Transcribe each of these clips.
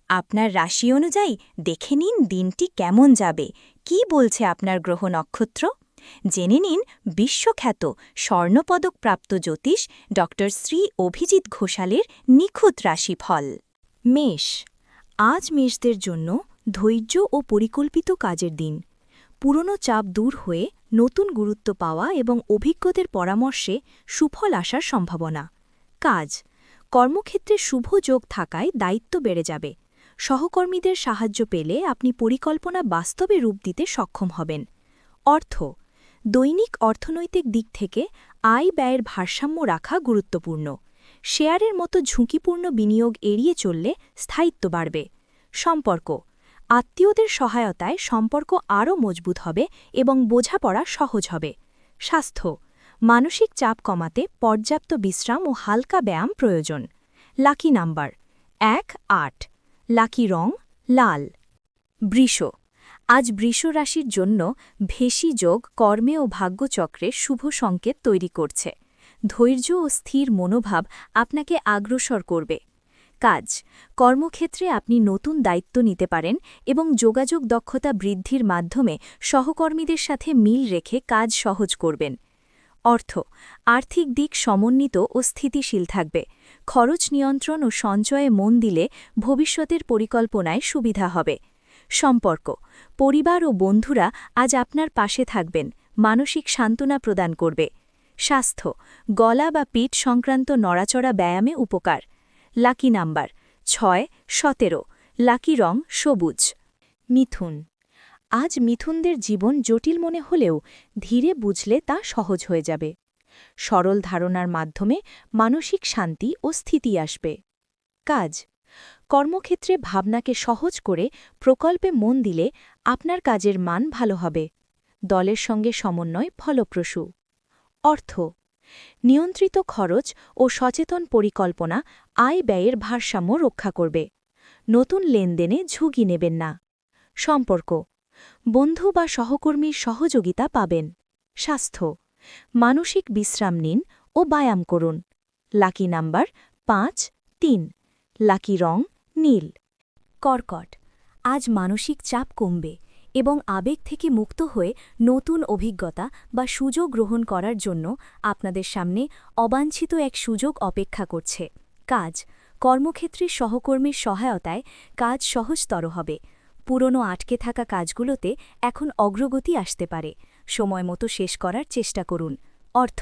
আপনার রাশি অনুযায়ী দেখে নিন দিনটি কেমন যাবে, কি বলছে আপনার গ্রহ নক্ষত্র। জেনে নিন বিশ্বখ্যাত স্বর্ণপদকপ্রাপ্ত জ্যোতিষ ড শ্রী অভিজিৎ ঘোষালের নিখুঁত রাশিফল। মেষ, আজ মেষদের জন্য ধৈর্য ও পরিকল্পিত কাজের দিন। পুরনো চাপ দূর হয়ে নতুন গুরুত্ব পাওয়া এবং অভিজ্ঞদের পরামর্শে সুফল আসার সম্ভাবনা। কাজ, কর্মক্ষেত্রে শুভ যোগ থাকায় দায়িত্ব বেড়ে যাবে। সহকর্মীদের সাহায্য পেলে আপনি পরিকল্পনা বাস্তবে রূপ দিতে সক্ষম হবেন। অর্থ, দৈনিক অর্থনৈতিক দিক থেকে আয় ব্যয়ের ভারসাম্য রাখা গুরুত্বপূর্ণ। শেয়ারের মতো ঝুঁকিপূর্ণ বিনিয়োগ এড়িয়ে চললে স্থায়িত্ব বাড়বে। সম্পর্ক, আত্মীয়দের সহায়তায় সম্পর্ক আরও মজবুত হবে এবং বোঝাপড়া সহজ হবে। স্বাস্থ্য, মানসিক চাপ কমাতে পর্যাপ্ত বিশ্রাম ও হালকা ব্যায়াম প্রয়োজন। লাকি নাম্বার 1-8, লাকি রং লাল। বৃষ, আজ বৃষ রাশির জন্য ভেসি যোগ কর্মে ও ভাগ্যচক্রে শুভ সংকেত তৈরি করছে। ধৈর্য ও স্থির মনোভাব আপনাকে অগ্রসর করবে। কাজ, কর্মক্ষেত্রে আপনি নতুন দায়িত্ব নিতে পারেন এবং যোগাযোগ দক্ষতা বৃদ্ধির মাধ্যমে সহকর্মীদের সাথে মিল রেখে কাজ সহজ করবেন। অর্থ, আর্থিক দিক সমন্বিত ও স্থিতিশীল থাকবে। খরচ নিয়ন্ত্রণ ও সঞ্চয়ে মন দিলে ভবিষ্যতের পরিকল্পনায় সুবিধা হবে। সম্পর্ক, পরিবার ও বন্ধুরা আজ আপনার পাশে থাকবেন, মানসিক সান্ত্বনা প্রদান করবে। স্বাস্থ্য, গলা বা পিঠ সংক্রান্ত নড়াচড়া ব্যায়ামে উপকার। লাকি নাম্বার 6-17, লাকি রং সবুজ। মিথুন, আজ মিথুনদের জীবন জটিল মনে হলেও ধীরে বুঝলে তা সহজ হয়ে যাবে। সরল ধারণার মাধ্যমে মানসিক শান্তি ও স্থিতি আসবে। কাজ, কর্মক্ষেত্রে ভাবনাকে সহজ করে প্রকল্পে মন দিলে আপনার কাজের মান ভালো হবে। দলের সঙ্গে সমন্বয় ফলপ্রসূ। অর্থ, নিয়ন্ত্রিত খরচ ও সচেতন পরিকল্পনা আয় ব্যয়ের ভারসাম্য রক্ষা করবে। নতুন লেনদেনে ঝুঁকি নেবেন না। সম্পর্ক, বন্ধু বা সহকর্মীর সহযোগিতা পাবেন। স্বাস্থ্য, মানসিক বিশ্রাম নিন ও ব্যায়াম করুন। লাকি নাম্বার 5-3, লাকি রং নীল। কর্কট, আজ মানসিক চাপ কমবে এবং আবেগ থেকে মুক্ত হয়ে নতুন অভিজ্ঞতা বা সুযোগ গ্রহণ করার জন্য আপনাদের সামনে অবাঞ্ছিত এক সুযোগ অপেক্ষা করছে। কাজ, কর্মক্ষেত্রে সহকর্মীর সহায়তায় কাজ সহজতর হবে। পুরনো আটকে থাকা কাজগুলোতে এখন অগ্রগতি আসতে পারে। সময়মতো শেষ করার চেষ্টা করুন। অর্থ,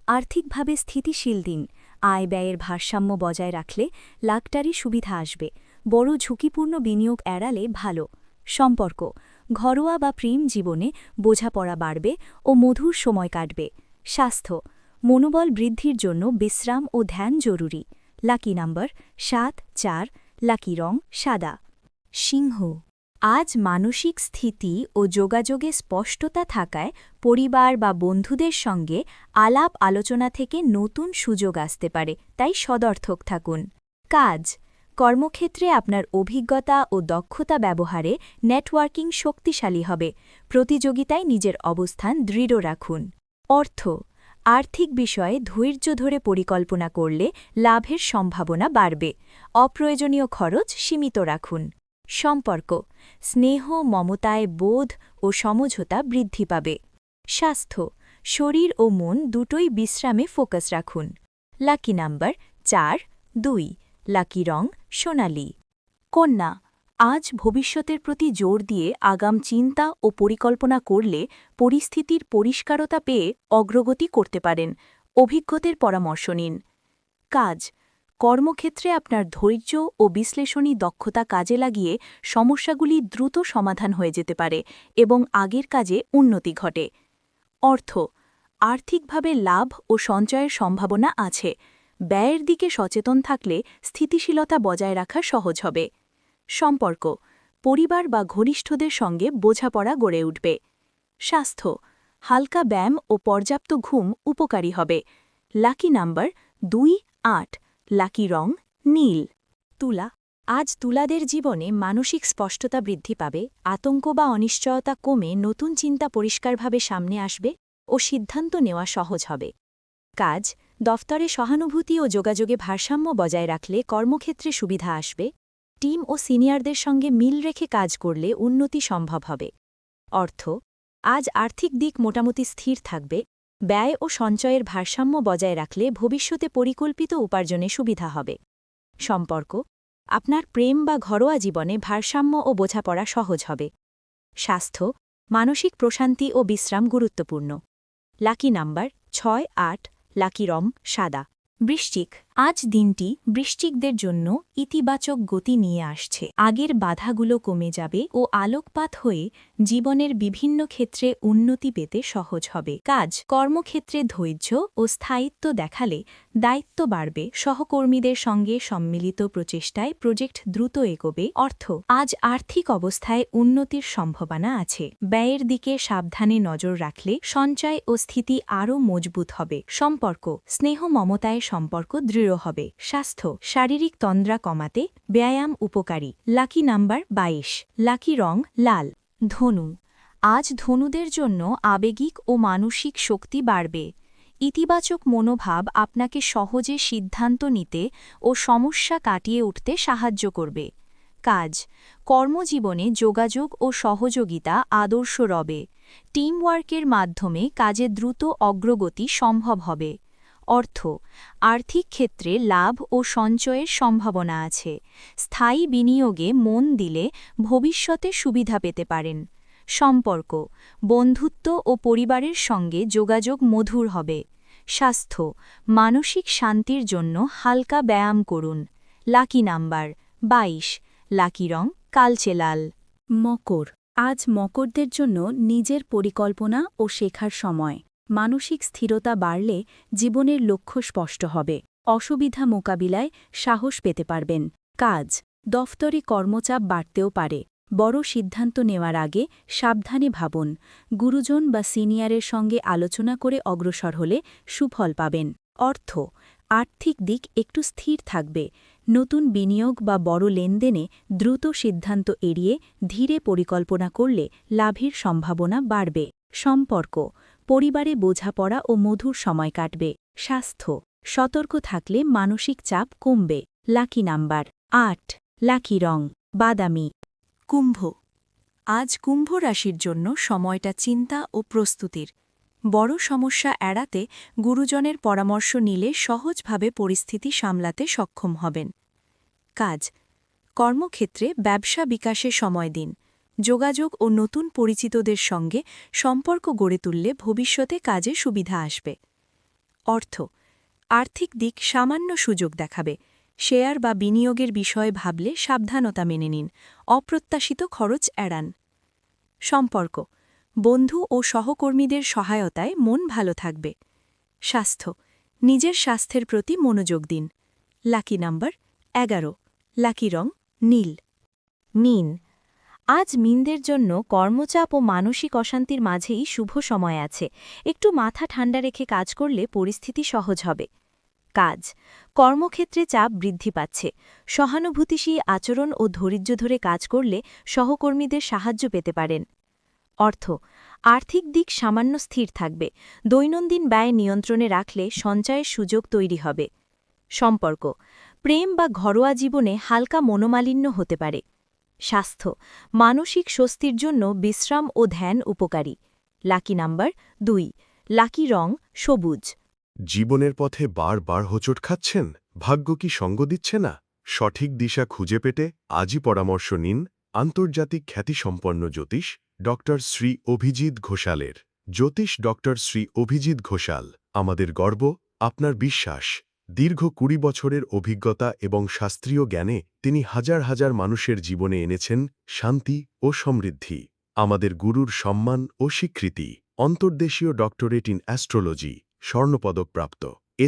আর্থিকভাবে স্থিতিশীল দিন। আয় ব্যয়ের ভারসাম্য বজায় রাখলে লাখটারি সুবিধা আসবে। বড় ঝুঁকিপূর্ণ বিনিয়োগ এড়ালে ভালো। সম্পর্ক, ঘরোয়া বা প্রেম জীবনে বোঝাপড়া বাড়বে ও মধুর সময় কাটবে। স্বাস্থ্য, মনোবল বৃদ্ধির জন্য বিশ্রাম ও ধ্যান জরুরি। লাকি নাম্বার 7-4, লাকি রং সাদা। সিংহ, আজ মানসিক স্থিতি ও যোগাযোগে স্পষ্টতা থাকায় পরিবার বা বন্ধুদের সঙ্গে আলাপ আলোচনা থেকে নতুন সুযোগ আসতে পারে, তাই সদর্থক থাকুন। কাজ, কর্মক্ষেত্রে আপনার অভিজ্ঞতা ও দক্ষতা ব্যবহারে নেটওয়ার্কিং শক্তিশালী হবে। প্রতিযোগিতায় নিজের অবস্থান দৃঢ় রাখুন। অর্থ, আর্থিক বিষয়ে ধৈর্য ধরে পরিকল্পনা করলে লাভের সম্ভাবনা বাড়বে। অপ্রয়োজনীয় খরচ সীমিত রাখুন। সম্পর্ক, স্নেহ মমতায় বোধ ও সমঝোতা বৃদ্ধি পাবে। স্বাস্থ্য, শরীর ও মন দুটোই বিশ্রামে ফোকাস রাখুন। লাকি নাম্বার 4-2, লাকি রং সোনালি। কন্যা, আজ ভবিষ্যতের প্রতি জোর দিয়ে আগাম চিন্তা ও পরিকল্পনা করলে পরিস্থিতির পরিষ্কারতা পেয়ে অগ্রগতি করতে পারেন। অভিজ্ঞদের পরামর্শ নিন। কাজ, কর্মক্ষেত্রে আপনার ধৈর্য ও বিশ্লেষণী দক্ষতা কাজে লাগিয়ে সমস্যাগুলি দ্রুত সমাধান হয়ে যেতে পারে এবং আগের কাজে উন্নতি ঘটে। অর্থ, আর্থিকভাবে লাভ ও সঞ্চয়ের সম্ভাবনা আছে। ব্যয়ের দিকে সচেতন থাকলে স্থিতিশীলতা বজায় রাখা সহজ হবে। সম্পর্ক, পরিবার বা ঘনিষ্ঠদের সঙ্গে বোঝাপড়া গড়ে উঠবে। স্বাস্থ্য, হালকা ব্যায়াম ও পর্যাপ্ত ঘুম উপকারী হবে। লাকি নাম্বার 2-8, লাকি রং নীল। তুলা, আজ তুলাদের জীবনে মানসিক স্পষ্টতা বৃদ্ধি পাবে। আতঙ্ক বা অনিশ্চয়তা কমে নতুন চিন্তা পরিষ্কারভাবে সামনে আসবে ও সিদ্ধান্ত নেওয়া সহজ হবে। কাজ, দফতরে সহানুভূতি ও যোগাযোগে ভারসাম্য বজায় রাখলে কর্মক্ষেত্রে সুবিধা আসবে। টিম ও সিনিয়রদের সঙ্গে মিল রেখে কাজ করলে উন্নতি সম্ভব হবে। অর্থ, আজ আর্থিক দিক মোটামুটি স্থির থাকবে। ব্যয় ও সঞ্চয়ের ভারসাম্য বজায় রাখলে ভবিষ্যতে পরিকল্পিত উপার্জনে সুবিধা হবে। সম্পর্ক, আপনার প্রেম বা ঘরোয়া জীবনে ভারসাম্য ও বোঝাপড়া সহজ হবে। স্বাস্থ্য, মানসিক প্রশান্তি ও বিশ্রাম গুরুত্বপূর্ণ। লাকি নাম্বার 6-8, লাকি রং সাদা। বৃশ্চিক, আজ দিনটি বৃশ্চিকদের জন্য ইতিবাচক গতি নিয়ে আসছে। আগের বাধাগুলো কমে যাবে ও আলোকপাত হয়ে জীবনের বিভিন্ন ক্ষেত্রে উন্নতি পেতে সহজ হবে। কাজ, কর্মক্ষেত্রে ধৈর্য ও স্থায়িত্ব দেখালে দায়িত্ব বাড়বে। সহকর্মীদের সঙ্গে সম্মিলিত প্রচেষ্টায় প্রজেক্ট দ্রুত এগোবে। অর্থ, আজ আর্থিক অবস্থায় উন্নতির সম্ভাবনা আছে। ব্যয়ের দিকে সাবধানে নজর রাখলে সঞ্চয় ও স্থিতি আরও মজবুত হবে। সম্পর্ক, স্নেহ মমতায় সম্পর্ক দৃঢ় হবে। স্বাস্থ্য, শারীরিক তন্দ্রা কমাতে ব্যায়াম উপকারী। লাকি নাম্বার 22, লাকি রং লাল। ধনু, আজ ধনুদের জন্য আবেগিক ও মানসিক শক্তি বাড়বে। ইতিবাচক মনোভাব আপনাকে সহজে সিদ্ধান্ত নিতে ও সমস্যা কাটিয়ে উঠতে সাহায্য করবে। কাজ, কর্মজীবনে যোগাযোগ ও সহযোগিতা আদর্শ রবে। টিমওয়ার্কের মাধ্যমে কাজে দ্রুত অগ্রগতি সম্ভব হবে। অর্থ, আর্থিক ক্ষেত্রে লাভ ও সঞ্চয়ের সম্ভাবনা আছে। স্থায়ী বিনিয়োগে মন দিলে ভবিষ্যতে সুবিধা পেতে পারেন। সম্পর্ক, বন্ধুত্ব ও পরিবারের সঙ্গে যোগাযোগ মধুর হবে। স্বাস্থ্য, মানসিক শান্তির জন্য হালকা ব্যায়াম করুন। লাকি নাম্বার 22, লাকি রং কালচে লাল। মকর, আজ মকরদের জন্য নিজের পরিকল্পনা ও শেখার সময়। মানসিক স্থিরতা বাড়লে জীবনের লক্ষ্য স্পষ্ট হবে। অসুবিধা মোকাবিলায় সাহস পেতে পারবেন। কাজ, দফতরি কর্মচাপ বাড়তেও পারে। বড় সিদ্ধান্ত নেওয়ার আগে সাবধানে ভাবুন। গুরুজন বা সিনিয়রের সঙ্গে আলোচনা করে অগ্রসর হলে সুফল পাবেন। অর্থ, আর্থিক দিক একটু স্থির থাকবে। নতুন বিনিয়োগ বা বড় লেনদেনে দ্রুত সিদ্ধান্ত এড়িয়ে ধীরে পরিকল্পনা করলে লাভের সম্ভাবনা বাড়বে। সম্পর্ক, পরিবারে বোঝাপড়া ও মধুর সময় কাটবে। স্বাস্থ্য, সতর্ক থাকলে মানসিক চাপ কমবে। লাকি নাম্বার 8, লাকি রং বাদামি। কুম্ভ, আজ কুম্ভ রাশির জন্য সময়টা চিন্তা ও প্রস্তুতির। বড় সমস্যা এড়াতে গুরুজনের পরামর্শ নিলে সহজভাবে পরিস্থিতি সামলাতে সক্ষম হবেন। কাজ, কর্মক্ষেত্রে ব্যবসা বিকাশে সময় দিন। যোগাযোগ ও নতুন পরিচিতদের সঙ্গে সম্পর্ক গড়ে তুললে ভবিষ্যতে কাজে সুবিধা আসবে। অর্থ, আর্থিক দিক সামান্য সুযোগ দেখাবে। শেয়ার বা বিনিয়োগের বিষয়ে ভাবলে সাবধানতা মেনে নিন। অপ্রত্যাশিত খরচ এড়ান। সম্পর্ক, বন্ধু ও সহকর্মীদের সহায়তায় মন ভালো থাকবে। স্বাস্থ্য, নিজের স্বাস্থ্যের প্রতি মনোযোগ দিন। লাকি নাম্বার 11, লাকি রং নীল। মিন, আজ মিনদের জন্য কর্মচাপ ও মানসিক অশান্তির মাঝেই শুভ সময় আছে। একটু মাথা ঠান্ডা রেখে কাজ করলে পরিস্থিতি সহজ হবে। কাজ, কর্মক্ষেত্রে চাপ বৃদ্ধি পাচ্ছে। সহানুভূতিশীল আচরণ ও ধৈর্য ধরে কাজ করলে সহকর্মীদের সাহায্য পেতে পারেন। অর্থ, আর্থিক দিক সামান্য স্থির থাকবে। দৈনন্দিন ব্যয় নিয়ন্ত্রণে রাখলে সঞ্চয়ের সুযোগ তৈরি হবে। সম্পর্ক, প্রেম বা ঘরোয়া জীবনে হালকা মনোমালিন্য হতে পারে। স্বাস্থ্য, মানসিক স্বস্তির জন্য বিশ্রাম ও ধ্যান উপকারী। লাকি নাম্বার 2, লাকি রং সবুজ। জীবনের পথে বারবার হোঁচট খাচ্ছেন, ভাগ্য কি সঙ্গ দিচ্ছে না? সঠিক দিশা খুঁজে পেতে আজই পরামর্শ নিন আন্তর্জাতিক খ্যাতিসম্পন্ন জ্যোতিষ ডক্টর শ্রী অভিজিৎ ঘোষালের। জ্যোতিষ ডক্টর শ্রী অভিজিৎ ঘোষাল আমাদের গর্ব, আপনার বিশ্বাস। দীর্ঘ 20 বছরের অভিজ্ঞতা এবং শাস্ত্রীয় জ্ঞানে তিনি হাজার হাজার মানুষের জীবনে এনেছেন শান্তি ও সমৃদ্ধি। আমাদের গুরুর সম্মান ও স্বীকৃতি। অন্তর্দেশীয় ডক্টরেট ইন অ্যাস্ট্রোলজি, স্বর্ণপদকপ্রাপ্ত।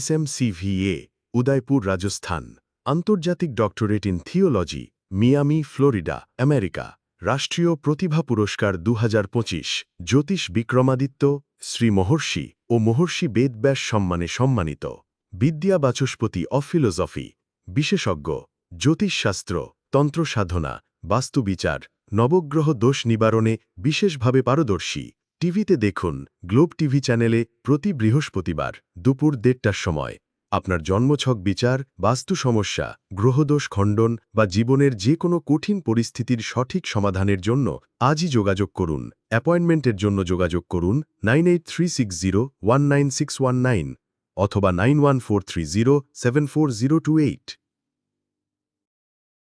SMCVA, উদয়পুর, রাজস্থান। আন্তর্জাতিক doctorate in theology, Miami, Florida, America. রাষ্ট্রীয় প্রতিভা পুরস্কার 2025। জ্যোতিষ বিক্রমাদিত্য, শ্রী মহর্ষি ও মহর্ষি বেদব্যাস সম্মানে সম্মানিত। বিদ্যা বাচস্পতি অফ ফিলোসফি, বিশেষজ্ঞ। জ্যোতিষশাস্ত্র, তন্ত্র সাধনা, বাস্তুবিচার, নবগ্রহ দোষ নিবারণে বিশেষভাবে পারদর্শী। টিভিতে দেখুন গ্লোব টিভি চ্যানেলে প্রতি বৃহস্পতিবার দুপুর 1:30টার সময়। আপনার জন্মছক বিচার, বাস্তু সমস্যা, গ্রহদোষ খণ্ডন বা জীবনের যে কোনো কঠিন পরিস্থিতির সঠিক সমাধানের জন্য আজই যোগাযোগ করুন। অ্যাপয়েন্টমেন্টের জন্য যোগাযোগ করুন 9836019619 অথবা 9143074028।